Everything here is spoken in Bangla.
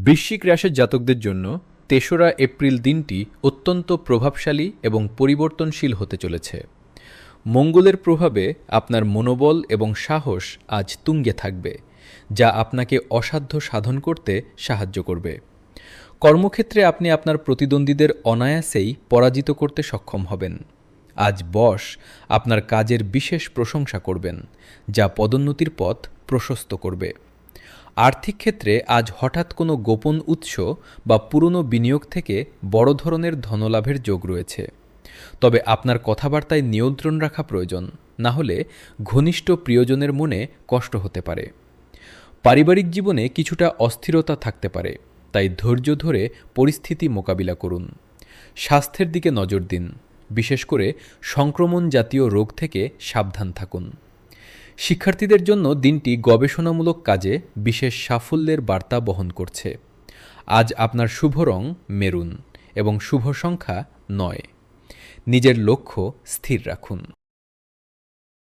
বৃশ্চিক রাশির জাতকদের জন্য ৩রা এপ্রিল দিনটি অত্যন্ত প্রভাবশালী এবং পরিবর্তনশীল হতে চলেছে। মঙ্গলের প্রভাবে আপনার মনোবল এবং সাহস আজ তুঙ্গে থাকবে, যা আপনাকে অসাধ্য সাধন করতে সাহায্য করবে। কর্মক্ষেত্রে আপনি আপনার প্রতিদ্বন্দ্বীদের অনায়াসেই পরাজিত করতে সক্ষম হবেন। আজ বস আপনার কাজের বিশেষ প্রশংসা করবেন, যা পদোন্নতির পথ প্রশস্ত করবে। আর্থিক ক্ষেত্রে আজ হঠাৎ কোনো গোপন উৎস বা পুরনো বিনিয়োগ থেকে বড় ধরনের ধনলাভের যোগ রয়েছে। তবে আপনার কথাবার্তায় নিয়ন্ত্রণ রাখা প্রয়োজন, না হলে ঘনিষ্ঠ প্রিয়জনের মনে কষ্ট হতে পারে। পারিবারিক জীবনে কিছুটা অস্থিরতা থাকতে পারে, তাই ধৈর্য ধরে পরিস্থিতি মোকাবিলা করুন। স্বাস্থ্যের দিকে নজর দিন, বিশেষ করে সংক্রমণ জাতীয় রোগ থেকে সাবধান থাকুন। শিক্ষার্থীদের জন্য দিনটি গবেষণামূলক কাজে বিশেষ সাফল্যের বার্তা বহন করছে। আজ আপনার শুভ রং মেরুন এবং শুভ সংখ্যা ৯। নিজের লক্ষ্য স্থির রাখুন।